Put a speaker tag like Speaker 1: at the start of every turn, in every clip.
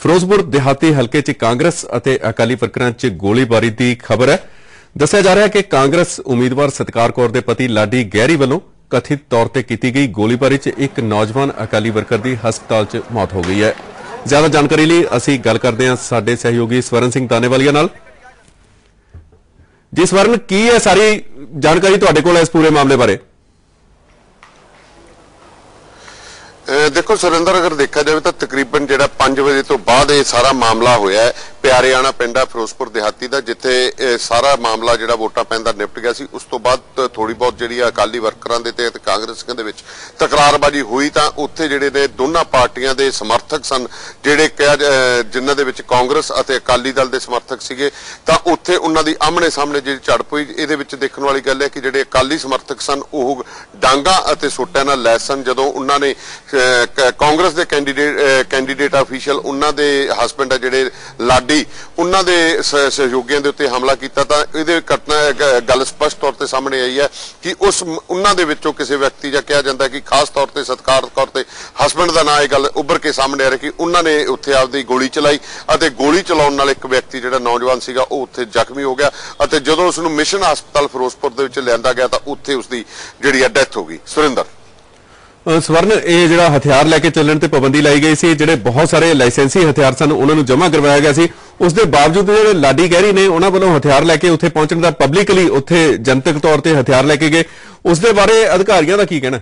Speaker 1: ਫਿਰੋਜ਼ਪੁਰ ਦਿਹਾਤੀ ਹਲਕੇ 'ਚ ਕਾਂਗਰਸ ਅਤੇ ਅਕਾਲੀ ਵਰਕਰਾਂ 'ਚ ਗੋਲੀਬਾਰੀ ਦੀ ਖਬਰ ਹੈ। ਦੱਸਿਆ ਜਾ ਰਿਹਾ ਹੈ ਕਿ ਕਾਂਗਰਸ ਉਮੀਦਵਾਰ ਸਤਕਾਰ ਕੌਰ ਦੇ ਪਤੀ ਲਾਡੀ ਗਹਿਰੀ ਵੱਲੋਂ ਕਥਿਤ ਤੌਰ ਤੇ ਕੀਤੀ ਗਈ ਗੋਲੀਬਾਰੀ 'ਚ ਇੱਕ ਨੌਜਵਾਨ ਅਕਾਲੀ ਵਰਕਰ ਦੀ ਹਸਪਤਾਲ 'ਚ ਮੌਤ ਹੋ ਗਈ ਹੈ। ਜ਼ਿਆਦਾ ਜਾਣਕਾਰੀ ਲਈ ਅਸੀਂ ਗੱਲ ਕਰਦੇ ਹਾਂ ਸਾਡੇ ਸਹਿਯੋਗੀ ਸਵਰਨ ਸਿੰਘ ਦਾਨੇਵਾਲੀਆ ਨਾਲ। ਜੀ ਸਵਰਨ, ਕੀ ਹੈ ਸਾਰੀ ਜਾਣਕਾਰੀ ਤੁਹਾਡੇ ਕੋਲ ਇਸ ਪੂਰੇ ਮਾਮਲੇ ਬਾਰੇ?
Speaker 2: देखो सुरेंद्र, अगर देखा जाए तो तकरीबन जो 5 बजे तो बाद ये सारा मामला होया है। प्यारेआना पिंड है फिरोजपुर देहाती का, जिथे सारा मामला जो वोटां पैण दा निपट गया सी। उस तो बाद थोड़ी बहुत जी अकाली वर्करां दे ते कांग्रेसियां दे विच तकरारबाजी हुई, तो उत्थे जिहड़े ने दोनों पार्टियां दे समर्थक सन, जिहड़े जिन्हां दे विच कांग्रेस अते अकाली दल दे समर्थक सीगे, तां उत्थे उन्हां दी आमने सामने जिहड़ी झड़प हुई। इहदे विच देखण वाली गल है कि जिहड़े अकाली समर्थक सन ओह डांगा अते सोटिਆਂ नाल लैस सन। जदों उन्हां ने कांग्रेस के कैंडीडेट ऑफिशियल उन्हां दे हसबैंड है जिहड़े लाडी, उन्हां दे सहयोगियों के उत्ते हमला किया, तो इहदे घटना गल स्पष्ट तौर पर सामने आई है कि उस उन्हां दे विचों किसी व्यक्ति या कहा जाता है कि खास तौर पर सत्कार कौर ते हसबैंड का नाम यह गल उभर के सामने आ रही कि उन्होंने उत्थे आपदी गोली चलाई और गोली चलाउण नाल एक व्यक्ति जिहड़ा नौजवान सीगा ओह उत्थे जख्मी हो गया और जदों उसनूं मिशन हस्पताल फिरोजपुर दे विच लिआंदा गया तो उत्थे उसकी जिहड़ी डेथ हो गई। सुरेंद्र
Speaker 1: ਸਵਰਨ, ਇਹ ਜਿਹੜਾ ਹਥਿਆਰ ਲੈ ਕੇ ਚੱਲਣ ਤੇ ਪਾਬੰਦੀ ਲਾਈ ਗਈ ਸੀ, ਜਿਹੜੇ ਬਹੁਤ ਸਾਰੇ ਲਾਇਸੈਂਸੀ ਹਥਿਆਰ ਸਨ ਉਹਨਾਂ ਨੂੰ ਜਮ੍ਹਾਂ ਕਰਵਾਇਆ ਗਿਆ ਸੀ, ਉਸ ਦੇ ਬਾਵਜੂਦ ਜਿਹੜੇ ਲਾਡੀ ਗਹਿਰੀ ਨੇ ਉਹਨਾਂ ਵੱਲੋਂ ਹਥਿਆਰ ਲੈ ਕੇ ਉੱਥੇ ਪਹੁੰਚਣ ਦਾ ਪਬਲਿਕਲੀ ਉੱਥੇ ਜਨਤਕ ਤੌਰ ਤੇ ਹਥਿਆਰ ਲੈ ਕੇ ਗਏ, ਉਸ ਦੇ ਬਾਰੇ ਅਧਿਕਾਰੀਆਂ ਦਾ ਕੀ ਕਹਿਣਾ?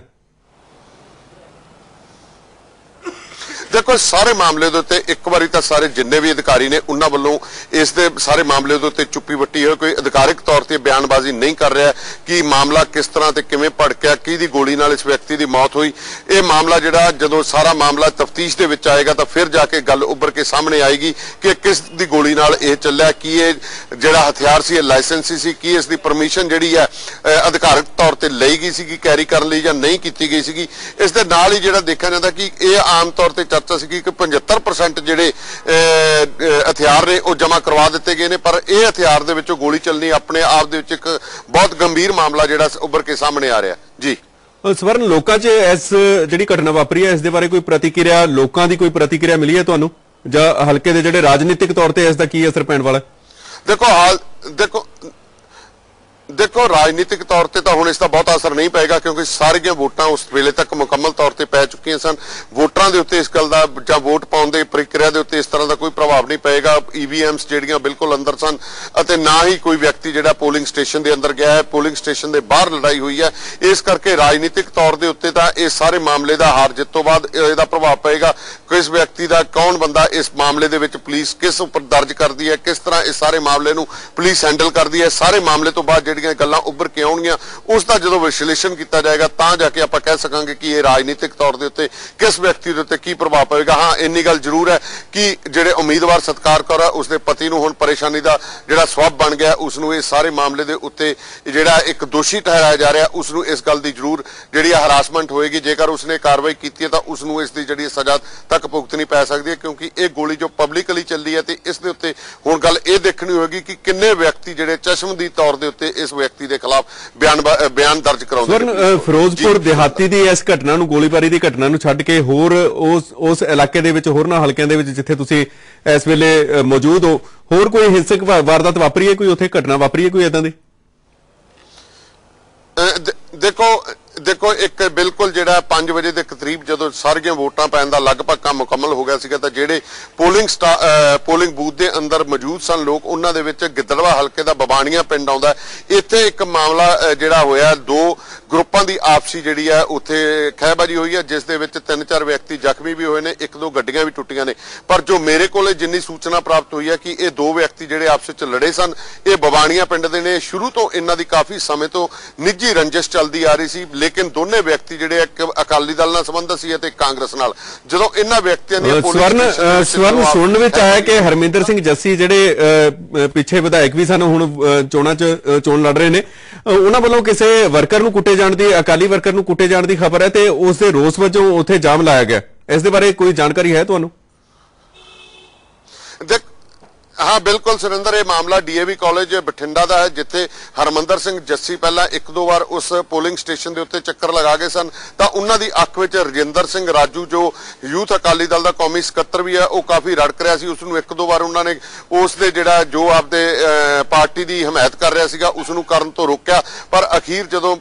Speaker 2: देखो सारे मामले के उत्ते एक बारी तो सारे जिन्ने भी अधिकारी ने उन्होंने वालों इस दे सारे मामले के उत्ते चुप्पी वट्टी है। कोई अधिकारिक तौर पर बयानबाजी नहीं कर रहा कि मामला किस तरह से किवें भड़किया, किहदी गोली नाल इस व्यक्ति की मौत हुई। ये मामला जिहड़ा जदों सारा मामला तफ्तीश दे विच आएगा तो फिर जाके गल उभर के सामने आएगी कि किस दी गोली नाल यह चलिया, कि ये जिहड़ा हथियार सी लाइसेंसी सी, कि इसकी परमिशन जिहड़ी है अधिकारिक तौर पर लई गई सी कैरी करने लई जां नहीं कीती गई सी। इस दे नाल ही जिहड़ा देखा जाता कि यह आम तौर पर चर्चा सी कि 75% ਜਿਹੜੇ ਹਥਿਆਰ ਨੇ ਉਹ ਜਮ੍ਹਾਂ ਕਰਵਾ ਦਿੱਤੇ ਗਏ ਨੇ, ਪਰ ਇਹ ਹਥਿਆਰ ਦੇ ਵਿੱਚੋਂ ਗੋਲੀ ਚੱਲਣੀ ਆਪਣੇ ਆਪ ਦੇ ਵਿੱਚ ਇੱਕ ਬਹੁਤ ਗੰਭੀਰ ਮਾਮਲਾ ਜਿਹੜਾ ਉੱਭਰ ਕੇ ਸਾਹਮਣੇ ਆ ਰਿਹਾ। ਜੀ
Speaker 1: ਸਵਰਨ, ਲੋਕਾਂ 'ਚ ਇਸ ਜਿਹੜੀ ਘਟਨਾ ਵਾਪਰੀ ਹੈ ਇਸ ਦੇ ਬਾਰੇ ਕੋਈ ਪ੍ਰਤੀਕਿਰਿਆ, ਲੋਕਾਂ ਦੀ ਕੋਈ ਪ੍ਰਤੀਕਿਰਿਆ ਮਿਲੀ ਹੈ ਤੁਹਾਨੂੰ, ਜਾਂ ਹਲਕੇ ਦੇ ਜਿਹੜੇ ਰਾਜਨੀਤਿਕ ਤੌਰ ਤੇ ਇਸ ਦਾ ਕੀ ਅਸਰ ਪੈਣ ਵਾਲਾ? देखो राजनीतिक तौर पर तो हुण इसका बहुत असर नहीं पेगा, क्योंकि सारियां वोटां उस वेले तक मुकम्मल तौर पर पै चुकियां सन। वोटां दे उत्ते इस गल दा जां वोट पाउण दी प्रक्रिया दे उत्ते इस तरह का कोई प्रभाव नहीं पेगा। EVMs जिहड़ियां बिल्कुल अंदर सन अते ना ही कोई व्यक्ति जिहड़ा पोलिंग स्टेशन के अंदर गया है। पोलिंग स्टेशन के बाहर लड़ाई हुई है, इस करके राजनीतिक तौर के उत्ते तां इस सारे मामले का हार जित तो बाद इसका प्रभाव पेगा। किस व्यक्ति का कौन बंदा इस मामले दे विच पुलिस किस उपर दर्ज करती है, किस तरह इस सारे मामले नूं पुलिस हैंडल करती है, सारे मामले तो बाद गल्लां उभर के आउणगीਆਂ उसका जो विश्लेषण किया जाएगा तो जाके आप कह सकांगे कि ये राजनीतिक तौर के उत्ते किस व्यक्ति के उत्ते की प्रभाव पवेगा। हाँ, इन्नी गल जरूर है कि जिहड़े उम्मीदवार सत्कार कौर है उसके पति नूं हुण परेशानी का जिहड़ा सबब बन गया, उसनूं इस सारे मामले के उत्ते जिहड़ा एक दोषी ठहराया जा रहा, उसनूं इस गल की जरूर जिहड़ी हरासमेंट होएगी। जेकर उसने कार्रवाई की है तो उसनूं इसकी जिहड़ी सज़ा तक भुगतनी पै सकती है, क्योंकि ये गोली जो पब्लिकली चली है तो इस दे उत्ते हुण गल ये देखनी होगी कि किन्ने व्यक्ति जिहड़े चश्मदीद तौर के उत्ते इस व्यक्ति के खिलाफ ਬਿਆਨ ਦਰਜ ਕਰਾਉਂਦੇ ਨੇ। ਫਿਰੋਜ਼ਪੁਰ ਦਿਹਾਤੀ ਦੀ ਇਸ ਘਟਨਾ ਨੂੰ, ਗੋਲੀਬਾਰੀ ਦੀ ਘਟਨਾ ਨੂੰ ਛੱਡ ਕੇ ਹੋਰ ਉਸ ਇਲਾਕੇ ਦੇ ਵਿੱਚ ਹੋਰਨਾਂ ਹਲਕਿਆਂ ਦੇ ਵਿੱਚ ਜਿੱਥੇ ਤੁਸੀਂ ਇਸ ਵੇਲੇ ਮੌਜੂਦ ਹੋ, ਹੋਰ ਕੋਈ ਹਿੰਸਕ ਵਾਰਦਾਤ ਵਾਪਰੀ ਹੈ, ਕੋਈ ਉੱਥੇ ਘਟਨਾ ਵਾਪਰੀ ਹੈ ਕੋਈ ਇਦਾਂ ਦੀ?
Speaker 2: देखो एक बिल्कुल जो 5 बजे के करीब जो सारिया वोटां पैन का लगभग काम मुकम्मल हो गया सीगा, तो जेडे पोलिंग बूथ के अंदर मौजूद सन लोग, उन्होंने गिद्दड़वा हल्के का बबाणिया पिंड आउंदा, इत्थे एक मामला जिहड़ा होया, 2 ग्रुपां की आपसी जिहड़ी है उत्थे खैबाजी हुई है, जिस दे विच 3-4 व्यक्ति जख्मी भी हुए ने, 1-2 गड्डियां भी टुटियां ने। पर जो मेरे कोले जिन्नी सूचना प्राप्त हुई है कि ये 2 व्यक्ति जिहड़े आपस विच लड़े सन, ये बबाणिया पिंड दे ने। शुरू तो इन्हां दी काफ़ी समय तो निजी रंजिश चलती आ रही सी, लेकिन दोनों व्यक्ति जिहड़े अकाली दल नाल संबंधित सी ते कांग्रेस नाल, जदों इन्हां व्यक्तियां दी
Speaker 1: स्वर्ण सुणन विच आया कि हरमिंदर सिंह जस्सी जिहड़े पिछे विधायक भी सन, हुण चोणां च चोण लड़ रहे ने, उन्हां वल्लों किसी वर्कर नूं कुੱਟੇ जाण दी, अकाली वर्कर नूं कुੱਟੇ जाण दी खबर है ते उस दे रोस वजों उत्थे जाम लाया गया। इस दे बारे कोई जानकारी है तुहानूं? हाँ बिल्कुल सुरिंदर, ये मामला डीएवी कॉलेज बठिंडा का है, जिथे हरमंदर सिंह जस्सी पहला एक दो बार उस पोलिंग स्टेशन के उत्ते चक्कर लगा गए सन, तो उन्होंने अख विच रजिंदर सिंह राजू जो यूथ अकाली दल का कौमी सकत्तर भी है, वो काफी रड़क रहा सी। उसनूं एक दो बार उन्होंने उसके जिहड़ा जो आपदे पार्टी की हमायत कर रहा सीगा उसनूं करन तो रोकिया, पर अखीर जदों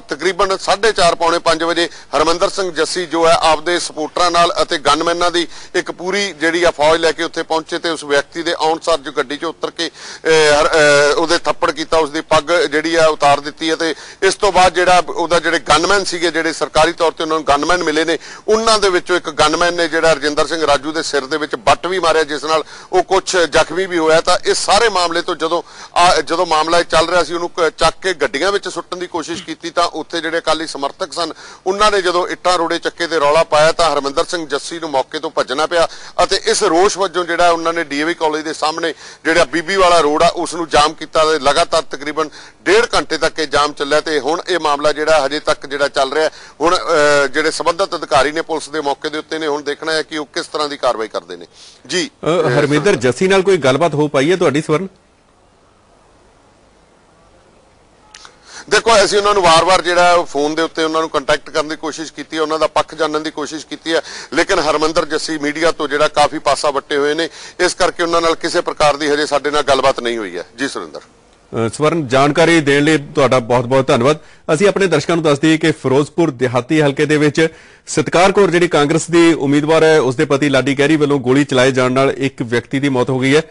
Speaker 1: तकरीबन 4:30 पौने 5 बजे हरमंदर सिंह जस्सी जो है आपदे सपोर्टरां नाल अते गनमैनां दी एक पूरी जिहड़ी आ फौज लैके उत्थे पहुंचे ते उस व्यक्ति दे आउण सार जो गड्डी चों उतर के ਉਹਦੇ थप्पड़ कीता, उसकी पग जिहड़ी आ उतार दित्ती है। ते इस तो बाद जिहड़ा ਉਹਦਾ ਜਿਹੜੇ गनमैन सीगे ਜਿਹੜੇ सरकारी तौर ते उन्हां नूं गनमैन मिले ने, उन्हां दे विचों एक गनमैन ने जिहड़ा रजिंदर सिंह राजू दे सिर दे विच बट भी मारिया, जिस नाल ਉਹ कुछ जख्मी भी होया। ਤਾਂ इस सारे मामले तो ਜਦੋਂ मामला चल रहा सी ਉਹਨੂੰ ਚੱਕ के ਗੱਡੀਆਂ ਵਿੱਚ ਸੁੱਟਣ ਦੀ ਕੋਸ਼ਿਸ਼ ਕੀਤੀ, ਤਾਂ ਉੱਥੇ ਜਿਹੜੇ ਅਕਾਲੀ ਸਮਰਥਕ ਸਨ ਉਹਨਾਂ ਨੇ ਜਦੋਂ ਇੱਟਾਂ ਰੋੜੇ ਚੱਕੇ ਤੇ ਰੌਲਾ ਪਾਇਆ ਤਾਂ ਹਰਮਿੰਦਰ ਸਿੰਘ ਜੱਸੀ ਨੂੰ ਮੌਕੇ ਤੋਂ ਭੱਜਣਾ ਪਿਆ। ਅਤੇ ਇਸ ਰੋਸ਼ ਵਜੋਂ ਜਿਹੜਾ ਉਹਨਾਂ ਨੇ ਡੀਏਵੀ ਕਾਲਜ ਦੇ ਸਾਹਮਣੇ ਜਿਹੜਾ ਬੀਬੀ ਵਾਲਾ ਰੋਡ ਆ ਉਸ ਨੂੰ ਜਾਮ ਕੀਤਾ ਤੇ ਲਗਾਤਾਰ ਤਕਰੀਬਨ 1.5 ਘੰਟੇ ਤੱਕ ਇਹ ਜਾਮ ਚੱਲਿਆ। ਤੇ ਹੁਣ ਇਹ ਮਾਮਲਾ ਜਿਹੜਾ ਹਜੇ ਤੱਕ ਜਿਹੜਾ ਚੱਲ ਰਿਹਾ, ਹੁਣ ਜਿਹੜੇ ਸੰਬੰਧਿਤ ਅਧਿਕਾਰੀ ਨੇ ਪੁਲਿਸ ਦੇ ਮੌਕੇ ਦੇ ਉੱਤੇ ਨੇ, ਹੁਣ ਦੇਖਣਾ ਹੈ ਕਿ ਉਹ ਕਿਸ ਤਰ੍ਹਾਂ ਦੀ ਕਾਰਵਾਈ ਕਰਦੇ ਨੇ। ਜੀ
Speaker 3: ਹਰਮਿੰਦਰ ਜੱਸੀ ਨਾਲ ਕੋਈ ਗੱਲਬਾਤ ਹੋ ਪਾਈ ਹੈ ਤੁਹਾਡੀ ਸਵਰਨ?
Speaker 1: देखो ਅਸੀਂ ਉਹਨਾਂ ਨੂੰ ਵਾਰ-ਵਾਰ ਜਿਹੜਾ ਫੋਨ ਦੇ ਉੱਤੇ ਉਹਨਾਂ ਨੂੰ ਕੰਟੈਕਟ ਕਰਨ ਦੀ ਕੋਸ਼ਿਸ਼ ਕੀਤੀ ਹੈ, ਉਹਨਾਂ ਦਾ ਪੱਖ ਜਾਣਨ ਦੀ ਕੋਸ਼ਿਸ਼ ਕੀਤੀ ਹੈ, ਲੇਕਿਨ ਹਰਮਿੰਦਰ ਜੱਸੀ ਮੀਡੀਆ ਤੋਂ ਜਿਹੜਾ ਕਾਫੀ ਪਾਸਾ ਵੱਟੇ ਹੋਏ ਨੇ, ਇਸ ਕਰਕੇ ਉਹਨਾਂ ਨਾਲ ਕਿਸੇ ਪ੍ਰਕਾਰ ਦੀ ਹਜੇ ਸਾਡੇ ਨਾਲ ਗੱਲਬਾਤ ਨਹੀਂ ਹੋਈ ਹੈ। ਜੀ ਸੁਰਿੰਦਰ।
Speaker 3: ਸਵਰਨ, ਜਾਣਕਾਰੀ ਦੇਣ ਲਈ ਤੁਹਾਡਾ ਬਹੁਤ-ਬਹੁਤ ਧੰਨਵਾਦ। ਅਸੀਂ ਆਪਣੇ ਦਰਸ਼ਕਾਂ ਨੂੰ ਦੱਸ ਦਈਏ ਕਿ ਫਿਰੋਜ਼ਪੁਰ ਦਿਹਾਤੀ ਹਲਕੇ ਦੇ ਵਿੱਚ ਸਤਕਾਰ ਕੌਰ ਜਿਹੜੀ ਕਾਂਗਰਸ ਦੀ ਉਮੀਦਵਾਰ ਹੈ, ਉਸਦੇ ਪਤੀ ਲਾਡੀ ਗਹਿਰੀ ਵੱਲੋਂ ਗੋਲੀ ਚਲਾਏ ਜਾਣ ਨਾਲ ਇੱਕ ਵਿਅਕਤੀ ਦੀ ਮੌਤ ਹੋ ਗਈ ਹੈ।